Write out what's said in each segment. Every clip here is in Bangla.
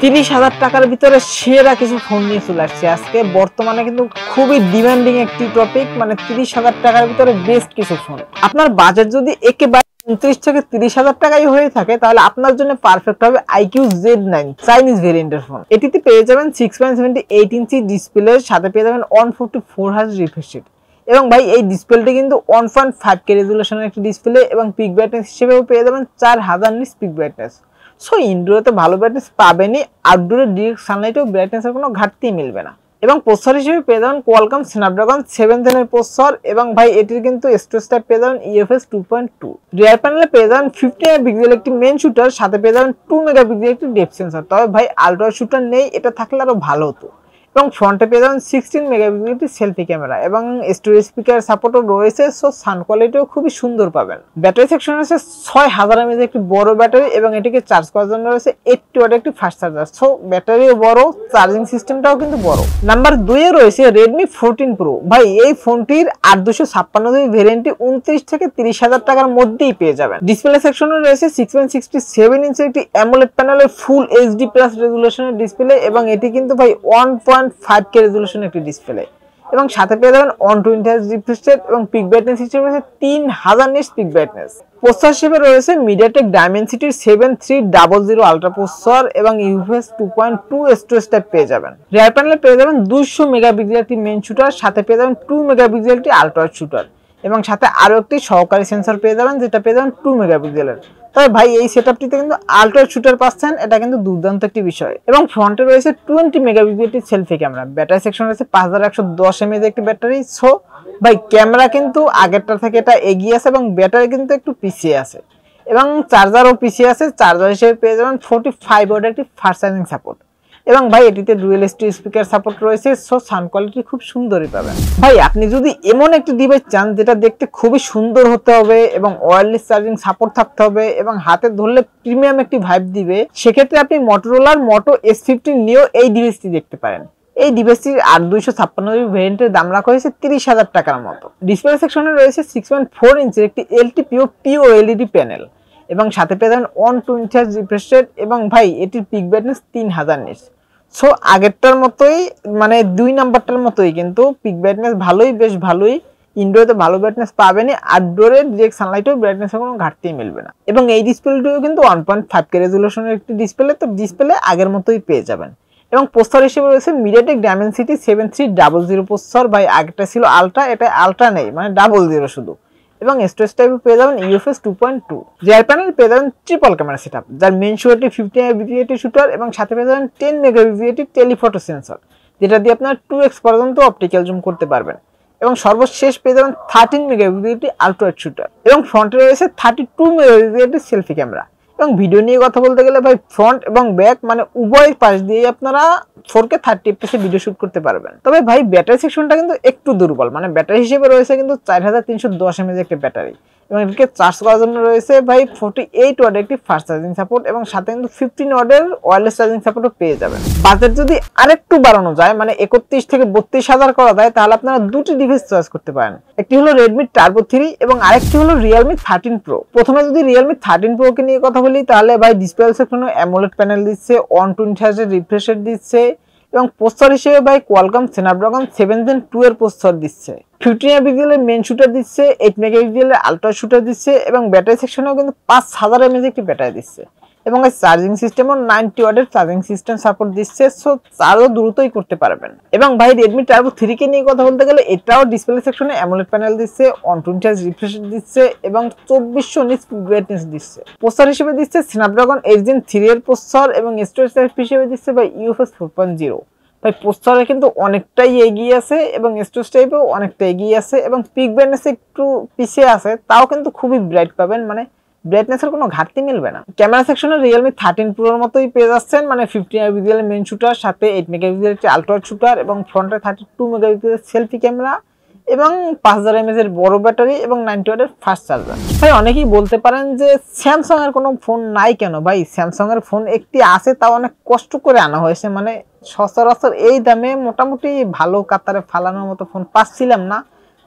30,000 টাকার ভিতরে সেরা কিছু ফোন নিয়ে চলে আসছে আজকে। বর্তমানে কিন্তু খুবই ডিমান্ডিং একটি টপিক, মানে 30,000 টাকার ভিতরে বেস্ট কিছু ফোন। আপনার বাজেট যদি একেবারে 29 থেকে 30,000 টাকাই হয়ে থাকে, তাহলে আপনার জন্য পারফেক্ট হবে আইকিউ Z9 চাইনিজ ভেরিয়েন্টের ফোন। এটিতে পেয়ে যাবেন 6.78 ইঞ্চি ডিসপ্লে, সাথে পেয়ে যাবেন 144 হার্জ রিফ্রেশ রেট। এবং ভাই এই ডিসপ্লেটি কিন্তু 1.5K রেজুলেশনের একটি ডিসপ্লে, এবং পিক ব্রাইটনেস হিসেবেও পেয়ে যাবেন 4000 নিটস পিক ব্রাইটনেস। সো ইনডোরে ভালো ব্রাইটনেস পাবেনই, আউটডোরে ডিরেক্ট সানলাইটেও ব্রাইটনেসের কোনো ঘাটতি মিলবে না। এবং প্রসেসর হিসেবে পেয়ে যাবেন কোয়ালকম স্ন্যাপড্রাগন 7 জেনের প্রসেসর, এবং ভাই এটির কিন্তু স্টোরেজ টাইপ পেয়ে যাবেন UFS 2.2। রিয়ার প্যানেলে পেয়ে যাবেন 50 মেগাপিক্সেল একটি মেইন শুটার, সাথে পেয়ে যাবেন 2 মেগাপিক্সেল একটি ডেপথ সেন্সর। তবে ভাই আলট্রা শুটার নেই, এটা থাকলে আরো ভালো হতো। এবং ফ্রন্টে পেয়ে যাবেন 16 মেগাপিক্সেল একটি সেলফি ক্যামেরা, এবং স্টোরেজ স্পিকার সাপোর্টও রয়েছে। সো সাউন্ড কোয়ালিটিও খুবই সুন্দর পাবেন। ব্যাটারি সেকশন রয়েছে 6000 mAh একটি বড় ব্যাটারি, এবং এটিকে চার্জ করার জন্য রয়েছে 80 ওয়াটের একটি ফাস্ট চার্জার। সো ব্যাটারিও বড়, চার্জিং সিস্টেমটাও কিন্তু বড়। নাম্বার 2 এ রয়েছে Redmi 14 Pro। ভাই এই ফোনটির 8256GB ভেরিয়েন্টটি 29 থেকে 30,000 টাকার মধ্যেই পেয়ে যাবেন। ডিসপ্লে সেকশনে রয়েছে 6.67 ইঞ্চি একটি অ্যামোলেড প্যানেলের ফুল HD+ রেজুলেশনের ডিসপ্লে, এবং এটি কিন্তু ভাই 1.5K রেজুলেশনের একটি ডিসপ্লে, এবং সাথে পেয়ে যাবেন 120 হার্জ রিফ্রেশ রেট, এবং পিক ব্রাইটনেস হিসেবে রয়েছে 3000 নিটস পিক ব্রাইটনেস। প্রসেসর হিসেবে রয়েছে MediaTek Dimensity 7300 আলট্রা প্রসেসর, এবং UFS 2.2 স্টোরেজ টাইপ পেয়ে যাবেন। রিয়ার প্যানেলে পেয়ে যাবেন 200 মেগাপিক্সেল একটি মেইন শুটার, সাথে পেয়ে যাবেন 2 মেগাপিক্সেল একটি আলট্রা শুটার, এবং সাথে আরো একটি সহকারী সেন্সর পেয়ে যাবেন, যেটা পেয়ে যাবেন 2 মেগাপিক্সেলের। তবে ভাই এই সেটআপটিতে কিন্তু আলট্রা শুটার পাচ্ছেন, এটা কিন্তু দুর্দান্ত একটি বিষয়। এবং ফ্রন্টে রয়েছে 20 মেগাপিক্সেল একটি সেলফি ক্যামেরা। ব্যাটারি সেকশন রয়েছে 5110 mAh একটি ব্যাটারি। সো ভাই ক্যামেরা কিন্তু আগেরটা থেকে এটা এগিয়ে আছে, এবং ব্যাটারি কিন্তু একটু পিছিয়ে আছে, এবং চার্জারও পিছিয়ে আছে। চার্জার হিসেবে পেয়ে যাবেন 45 ওয়াটের একটি ফাস্ট চার্জিং সাপোর্ট, এবং ভাই এটিতে ডুয়েল স্টিরিও স্পিকার সাপোর্ট রয়েছে। সো সাউন্ড কোয়ালিটি খুব সুন্দরই পাবেন। ভাই আপনি যদি এমন একটি ডিভাইস চান যেটা দেখতে খুবই সুন্দর হতে হবে, এবং ওয়্যারলেস চার্জিং সাপোর্ট থাকতে হবে, এবং হাতে ধরলে প্রিমিয়াম একটি ভাইব দিবে, সেক্ষেত্রে আপনি মটোরোলার মোটো S50 Neo এই ডিভাইসটি দেখতে পারেন। এই ডিভাইসটির 8256GB ভেরিয়েন্টের দাম রাখা হয়েছে 30,000 টাকার মতো। ডিসপ্লে সেকশনে রয়েছে 6.4 ইঞ্চির একটি LTPO POLED প্যানেল, এবং সাথে পেয়ে যাবেন 120 হার্জ রিফ্রেশ রেট, এবং ভাই এটির পিক ব্রাইটনেস 3000 নিটস। সো আগেরটার মতোই, মানে 2 নাম্বারটার মতোই কিন্তু পিক ব্রাইটনেস ভালোই, বেশ ভালোই। ইনডোরে ভালো ব্রাইটনেস পাবেনই, আউটডোরে ডিরেক্ট সানলাইটেও ব্রাইটনেসের কোনো ঘাটতি মিলবে না। এবং এই ডিসপ্লেটিও কিন্তু 1.5K রেজুলেশনের একটি ডিসপ্লে, তো ডিসপ্লে আগের মতোই পেয়ে যাবেন। এবং প্রসেসর হিসেবে রয়েছে MediaTek Dimensity 7300 প্রসেসর। ভাই আগেরটা ছিল আলট্রা, এটা আলট্রা নেই, মানে 00 শুধু। এবং স্টোরেজ টাইপ পেয়ে যাবেন UFS 2.2। রিয়ার প্যানেল পেয়ে যাবেন ট্রিপল ক্যামেরা সেটআপ, যার মেইন শুটারটি 50 মেগাপিক্সেল শুটার, এবং সাথে পেয়ে যাবেন 10 মেগাপিক্সেল টেলিফটো সেন্সর, যেটা দিয়ে আপনারা 2x পর্যন্ত অপটিক্যাল জুম করতে পারবেন। এবং সর্বশেষ পেয়ে যাবেন 13 মেগাপিক্সেল আলট্রা ওয়াইড শুটার, এবং ফ্রন্টে রয়েছে 32 মেগাপিক্সেল সেলফি ক্যামেরা। এবং ভিডিও নিয়ে কথা বলতে গেলে ভাই ফ্রন্ট এবং ব্যাক মানে উভয় পাশ দিয়ে আপনারা 4K 30 fps ভিডিও শুট করতে পারবেন। তবে ভাই ব্যাটারি সেকশনটা কিন্তু একটু দুর্বল, মানে ব্যাটারি হিসেবে রয়েছে কিন্তু 4310 mAh একটি ব্যাটারি, এবং এটিকে চার্জ করার জন্য রয়েছে ভাই 48 ওয়াটের একটি ফাস্ট চার্জিং সাপোর্ট, এবং সাথে কিন্তু 15 ওয়াটের ওয়্যারলেস চার্জিং সাপোর্টও পেয়ে যাবেন। বাজেট যদি আরেকটু বাড়ানো যায়, মানে 31 থেকে 32,000 করা যায়, তাহলে আপনারা দুটি ডিভাইস চয়েস করতে পারেন। একটি হলো Redmi Turbo 3, এবং আরেকটি হলো Realme 13 Pro। প্রথমে যদি Realme 13 Pro কে নিয়ে কথা বলি, তাহলে ভাই ডিসপ্লে সেকশনে অ্যামোলেড প্যানেল দিচ্ছে, 120 হার্জ রিফ্রেশ রেট দিচ্ছে, এবং প্রসেসর হিসেবে ভাই কোয়ালকম স্ন্যাপড্রাগন 7 Gen 2 এর প্রসেসর দিচ্ছে, 50 মেগাপিক্সেলের মেইন শুটার দিচ্ছে, 8 মেগাপিক্সেলের আলট্রা শুটার দিচ্ছে, এবং ব্যাটারি সেকশনেও কিন্তু 5000 mAh একটি ব্যাটারি দিচ্ছে, এবং চার্জিং সিস্টেমও 90 ওয়াটের চার্জিং সিস্টেম সাপোর্ট দিচ্ছে। সো চার্জও দ্রুতই করতে পারবেন। এবং ভাই Redmi Turbo 3 কে নিয়ে কথা বলতে গেলে, এটাও ডিসপ্লে সেকশনে অ্যামোলেড প্যানেল দিচ্ছে, 120 হার্জ রিফ্রেশ রেট দিচ্ছে, এবং 2400 নিটস ব্রাইটনেস দিচ্ছে। প্রসেসর হিসেবে দিচ্ছে Snapdragon 8 Gen 3 এর প্রসেসর, এবং স্টোরেজ টাইপ হিসেবে দিচ্ছে ভাই UFS 4.0। ভাই প্রসেসরে কিন্তু অনেকটাই এগিয়ে আছে, এবং স্টোরেজ টাইপেও অনেকটা এগিয়ে আছে, এবং পিক ব্রাইটনেস একটু পিছিয়ে আছে, তাও কিন্তু খুবই ব্রাইট পাবেন, মানে ব্রাইটনেসের কোনো ঘাটতি মিলবে না। ক্যামেরা সেকশনে Realme 13 Pro এর মতোই পেয়ে যাচ্ছেন, মানে 50 মেগাপিক্সেল মেইন শুটার, সাথে 8 মেগাপিক্সেল একটি আলট্রা ওয়াইড শুটার, এবং ফ্রন্টে 32 মেগাপিক্সেল সেলফি ক্যামেরা, এবং 5000 mAh এর বড় ব্যাটারি, এবং 90 ওয়াটের ফাস্ট চার্জার। ভাই অনেকেই বলতে পারেন যে স্যামসাং এর কোনো ফোন নাই কেন? ভাই স্যামসাং এর ফোন একটি আছে, তাও অনেক কষ্ট করে আনা হয়েছে, মানে সচরাচর এই দামে মোটামুটি ভালো কাতারে ফালানোর মতো ফোন পাচ্ছিলাম না,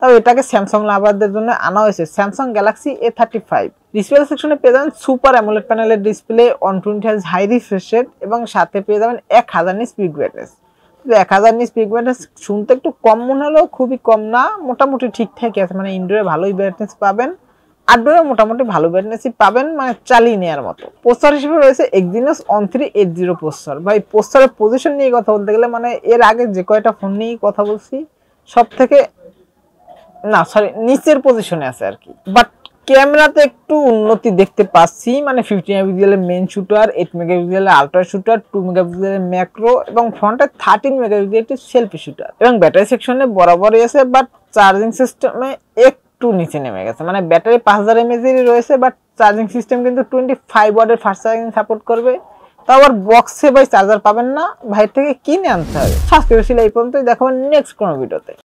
তাও এটাকে স্যামসাং লাভারদের জন্য আনা হয়েছে, স্যামসাং গ্যালাক্সি A35। ডিসপ্লে সেকশনে পেয়ে যাবেন সুপার অ্যামোলেড প্যানেলের display, 120 hertz high refresh rate এবং সাথে পেয়ে যাবেন 1000 nits peak brightness. 1000 nits peak brightness শুনতে একটু কম মনে হলেও খুবই কম না, মোটামুটি ঠিকঠাকই আছে, মানে ইনডোরে ভালোই ব্রাইটনেস পাবেন, আউটডোরে মোটামুটি ভালো ব্রাইটনেসই পাবেন, মানে চালিয়ে নেওয়ার মতো। প্রসেসর হিসেবে রয়েছে Exynos 1380 প্রসেসর। ভাই প্রসেসরের পজিশন নিয়ে কথা বলতে গেলে মানে এর আগে যে কয়টা ফোন নিয়ে কথা বলছি সব থেকে নিচের পজিশনে আছে আর কি। বাট ক্যামেরাতে একটু উন্নতি দেখতে পাচ্ছি, মানে 50 মেগাপিক্সেলের মেইন শুটার, 8 মেগাপিক্সেলের আলট্রা শুটার, 2 মেগাপিক্সেলের ম্যাক্রো এবং ফ্রন্টে 13 মেগাপিক্সেলের একটি সেলফি শুটার এবং ব্যাটারি সেকশনে বরাবরই আছে, বাট চার্জিং সিস্টেমে একটু নিচে নেমে গেছে, মানে ব্যাটারি 5000 mAh রয়েছে, বাট চার্জিং সিস্টেম কিন্তু 25 ওয়াটের ফাস্ট চার্জিং সাপোর্ট করবে। তো আবার বক্সে ভাই চার্জার পাবেন না, ভাই থেকে কিনে আনতে হবে। আজকে ছিল এই পর্যন্তই, দেখাবেন নেক্সট কোনো ভিডিওতে।